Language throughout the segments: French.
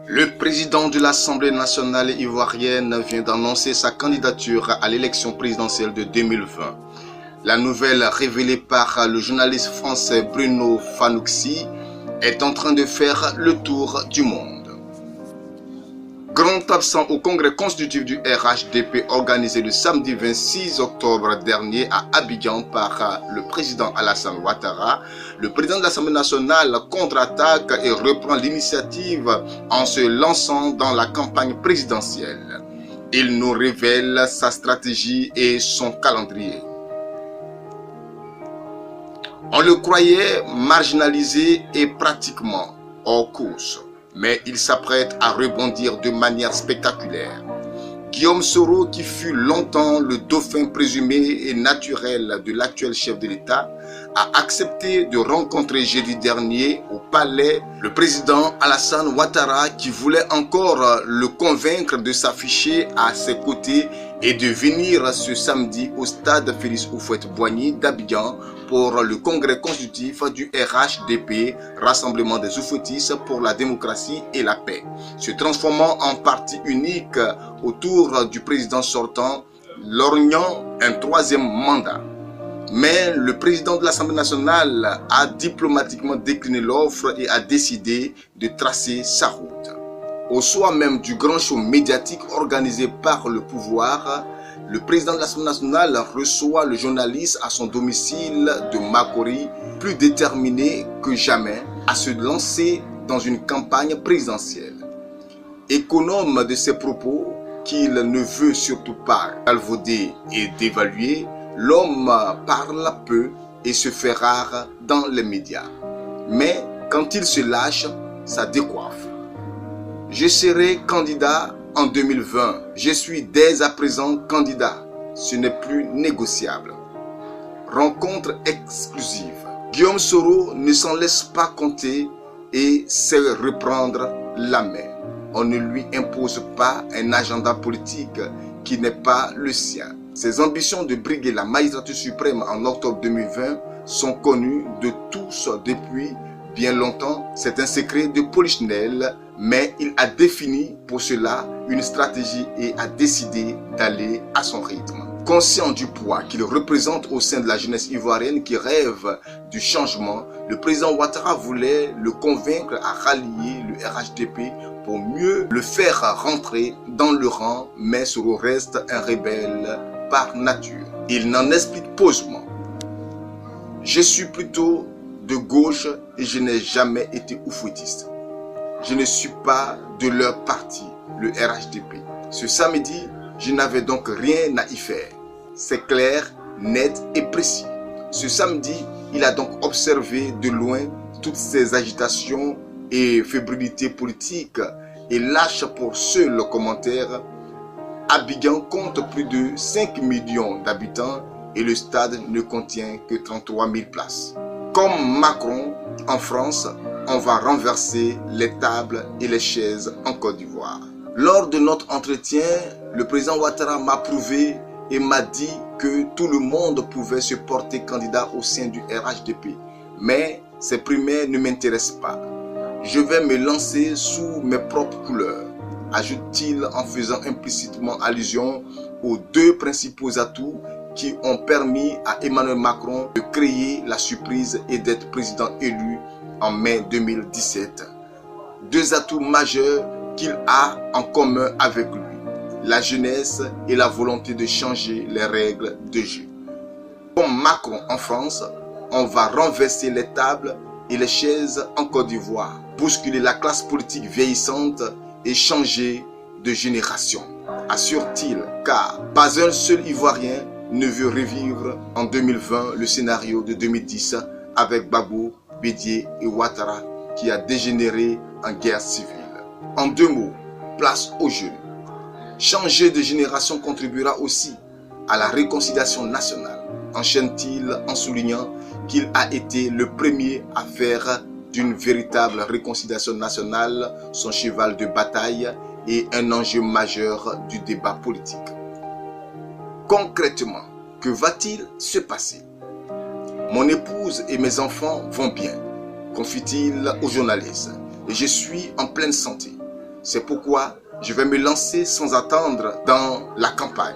Le président de l'Assemblée nationale ivoirienne vient d'annoncer sa candidature à l'élection présidentielle de 2020. La nouvelle révélée par le journaliste français Bruno Fanouxi est en train de faire le tour du monde. Grand absent au congrès constitutif du RHDP organisé le samedi 26 octobre dernier à Abidjan par le président Alassane Ouattara, le président de l'Assemblée nationale contre-attaque et reprend l'initiative en se lançant dans la campagne présidentielle. Il nous révèle sa stratégie et son calendrier. On le croyait marginalisé et pratiquement hors course, mais il s'apprête à rebondir de manière spectaculaire. Guillaume Soro, qui fut longtemps le dauphin présumé et naturel de l'actuel chef de l'État, a accepté de rencontrer jeudi dernier au palais le président Alassane Ouattara, qui voulait encore le convaincre de s'afficher à ses côtés et de venir ce samedi au stade Félix Houphouët-Boigny d'Abidjan pour le congrès constitutif du RHDP, Rassemblement des Oufouettistes pour la démocratie et la paix, se transformant en parti unique autour du président sortant, lorgnant un troisième mandat. Mais le président de l'Assemblée nationale a diplomatiquement décliné l'offre et a décidé de tracer sa route. Au soir même du grand show médiatique organisé par le pouvoir, le président de l'Assemblée nationale reçoit le journaliste à son domicile de Makori, plus déterminé que jamais à se lancer dans une campagne présidentielle. Économe de ses propos, qu'il ne veut surtout pas galvauder et dévaluer, l'homme parle peu et se fait rare dans les médias. Mais quand il se lâche, ça décoiffe. Je serai candidat en 2020. Je suis dès à présent candidat. Ce n'est plus négociable. Rencontre exclusive. Guillaume Soro ne s'en laisse pas compter et sait reprendre la main. On ne lui impose pas un agenda politique qui n'est pas le sien. Ses ambitions de briguer la magistrature suprême en octobre 2020 sont connues de tous depuis bien longtemps. C'est un secret de polichinelle, mais il a défini pour cela une stratégie et a décidé d'aller à son rythme. Conscient du poids qu'il représente au sein de la jeunesse ivoirienne qui rêve du changement, le président Ouattara voulait le convaincre à rallier le RHDP pour mieux le faire rentrer dans le rang, mais Soro reste un rebelle par nature. Il n'en explique posément. Je suis plutôt de gauche et je n'ai jamais été oufouettiste. Je ne suis pas de leur parti, le RHDP. Ce samedi, je n'avais donc rien à y faire. C'est clair, net et précis. Ce samedi, il a donc observé de loin toutes ces agitations et fébrilités politiques et lâche pour seul commentaire. Abidjan compte plus de 5 millions d'habitants et le stade ne contient que 33 000 places. Comme Macron en France, on va renverser les tables et les chaises en Côte d'Ivoire. Lors de notre entretien, le président Ouattara m'a prouvé et m'a dit que tout le monde pouvait se porter candidat au sein du RHDP. Mais ces primaires ne m'intéressent pas. Je vais me lancer sous mes propres couleurs, ajoute-t-il en faisant implicitement allusion aux deux principaux atouts qui ont permis à Emmanuel Macron de créer la surprise et d'être président élu en mai 2017. Deux atouts majeurs qu'il a en commun avec lui, la jeunesse et la volonté de changer les règles de jeu. Comme Macron en France, on va renverser les tables et les chaises en Côte d'Ivoire, bousculer la classe politique vieillissante et changer de génération, assure-t-il, car pas un seul Ivoirien ne veut revivre en 2020 le scénario de 2010 avec Gbagbo, Bédié et Ouattara qui a dégénéré en guerre civile. En deux mots, place aux jeunes. Changer de génération contribuera aussi à la réconciliation nationale, enchaîne-t-il en soulignant qu'il a été le premier à faire d'une véritable réconciliation nationale son cheval de bataille et un enjeu majeur du débat politique. Concrètement, que va-t-il se passer? Mon épouse et mes enfants vont bien, confie-t-il aux journalistes, et je suis en pleine santé. C'est pourquoi je vais me lancer sans attendre dans la campagne.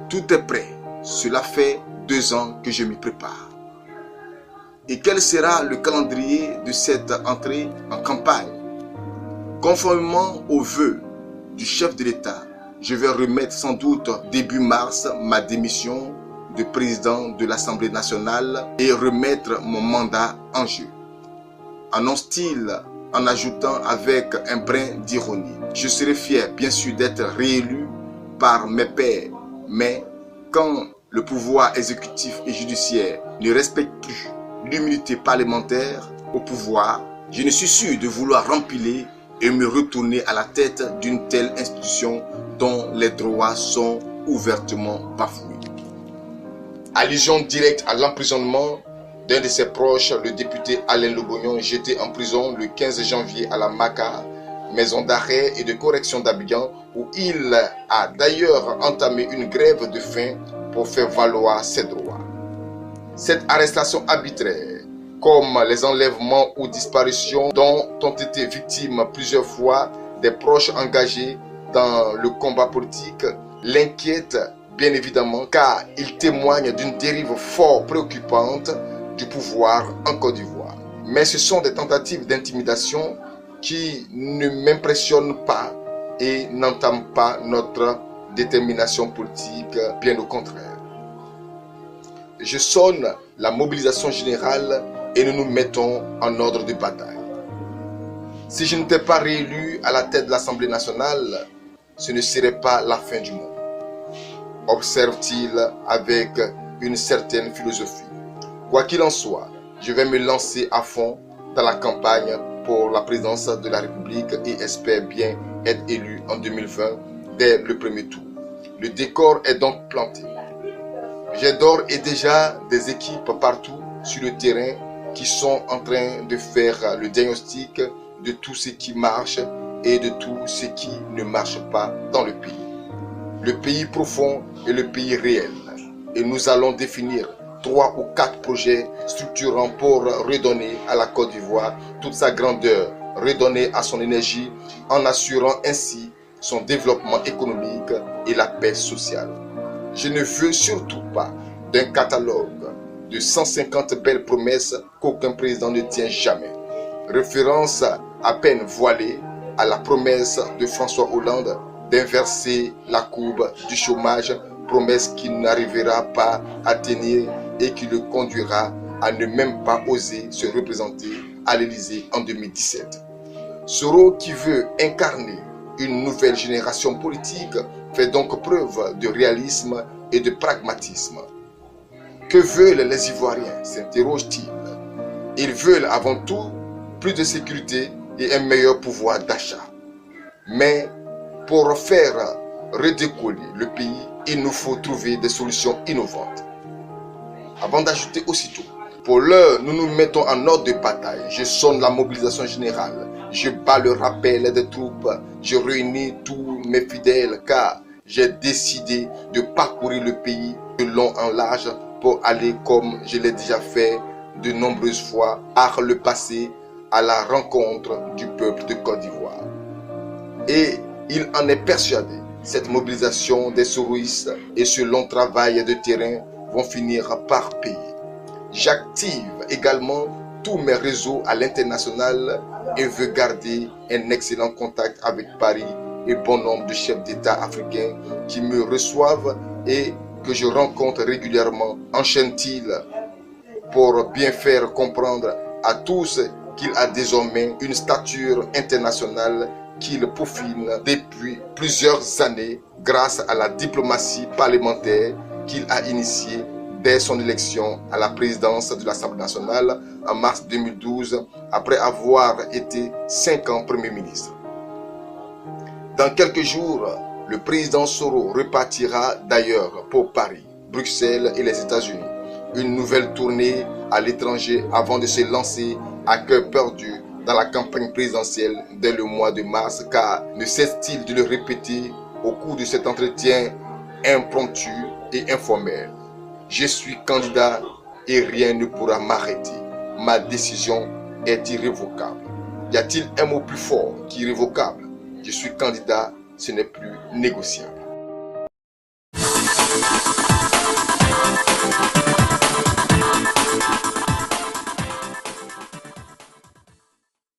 Tout est prêt. Cela fait 2 ans que je m'y prépare. Et quel sera le calendrier de cette entrée en campagne? Conformément aux vœux du chef de l'État, je vais remettre sans doute début mars ma démission de président de l'Assemblée nationale et remettre mon mandat en jeu. Annonce-t-il en ajoutant avec un brin d'ironie. Je serai fier bien sûr d'être réélu par mes pairs, mais quand le pouvoir exécutif et judiciaire ne respecte plus l'immunité parlementaire au pouvoir, je ne suis sûr de vouloir rempiler et me retourner à la tête d'une telle institution dont les droits sont ouvertement bafoués. Allusion directe à l'emprisonnement d'un de ses proches, le député Alain Lobognon, jeté en prison le 15 janvier à la MACA, maison d'arrêt et de correction d'Abidjan, où il a d'ailleurs entamé une grève de faim pour faire valoir ses droits. Cette arrestation arbitraire, comme les enlèvements ou disparitions dont ont été victimes plusieurs fois des proches engagés dans le combat politique, l'inquiète bien évidemment car il témoigne d'une dérive fort préoccupante du pouvoir en Côte d'Ivoire. Mais ce sont des tentatives d'intimidation qui ne m'impressionnent pas et n'entament pas notre détermination politique, bien au contraire. Je sonne la mobilisation générale et nous nous mettons en ordre de bataille. Si je n'étais pas réélu à la tête de l'Assemblée nationale, ce ne serait pas la fin du monde, observe-t-il avec une certaine philosophie. Quoi qu'il en soit, je vais me lancer à fond dans la campagne pour la présidence de la République et espère bien être élu en 2020 dès le premier tour. Le décor est donc planté. J'ai d'ores et déjà des équipes partout sur le terrain qui sont en train de faire le diagnostic de tout ce qui marche et de tout ce qui ne marche pas dans le pays. Le pays profond et le pays réel. Et nous allons définir 3 ou 4 projets structurants pour redonner à la Côte d'Ivoire toute sa grandeur, redonner à son énergie en assurant ainsi son développement économique et la paix sociale. Je ne veux surtout pas d'un catalogue de 150 belles promesses qu'aucun président ne tient jamais. Référence à peine voilée à la promesse de François Hollande d'inverser la courbe du chômage, promesse qu'il n'arrivera pas à tenir et qui le conduira à ne même pas oser se représenter à l'Élysée en 2017. Soro, qui veut incarner une nouvelle génération politique, fait donc preuve de réalisme et de pragmatisme. Que veulent les Ivoiriens, s'interroge-t-il. Ils veulent avant tout plus de sécurité et un meilleur pouvoir d'achat. Mais pour faire redécoller le pays, il nous faut trouver des solutions innovantes. Avant d'ajouter aussitôt, pour l'heure, nous nous mettons en ordre de bataille. Je sonne la mobilisation générale. Je bats le rappel des troupes. Je réunis tous mes fidèles car j'ai décidé de parcourir le pays de long en large pour aller, comme je l'ai déjà fait de nombreuses fois par le passé, à la rencontre du peuple de Côte d'Ivoire. Et il en est persuadé, cette mobilisation des soroïstes et ce long travail de terrain vont finir par payer. J'active également tous mes réseaux à l'international et veux garder un excellent contact avec Paris et bon nombre de chefs d'État africains qui me reçoivent et que je rencontre régulièrement. Enchaîne-t-il pour bien faire comprendre à tous qu'il a désormais une stature internationale qu'il peaufine depuis plusieurs années grâce à la diplomatie parlementaire qu'il a initiée dès son élection à la présidence de l'Assemblée nationale en mars 2012, après avoir été 5 ans Premier ministre. Dans quelques jours, le président Soro repartira d'ailleurs pour Paris, Bruxelles et les États-Unis. Une nouvelle tournée à l'étranger avant de se lancer à cœur perdu dans la campagne présidentielle dès le mois de mars, car ne cesse-t-il de le répéter au cours de cet entretien impromptu et informel. Je suis candidat et rien ne pourra m'arrêter. Ma décision est irrévocable. Y a-t-il un mot plus fort qu'irrévocable? Je suis candidat, ce n'est plus négociable.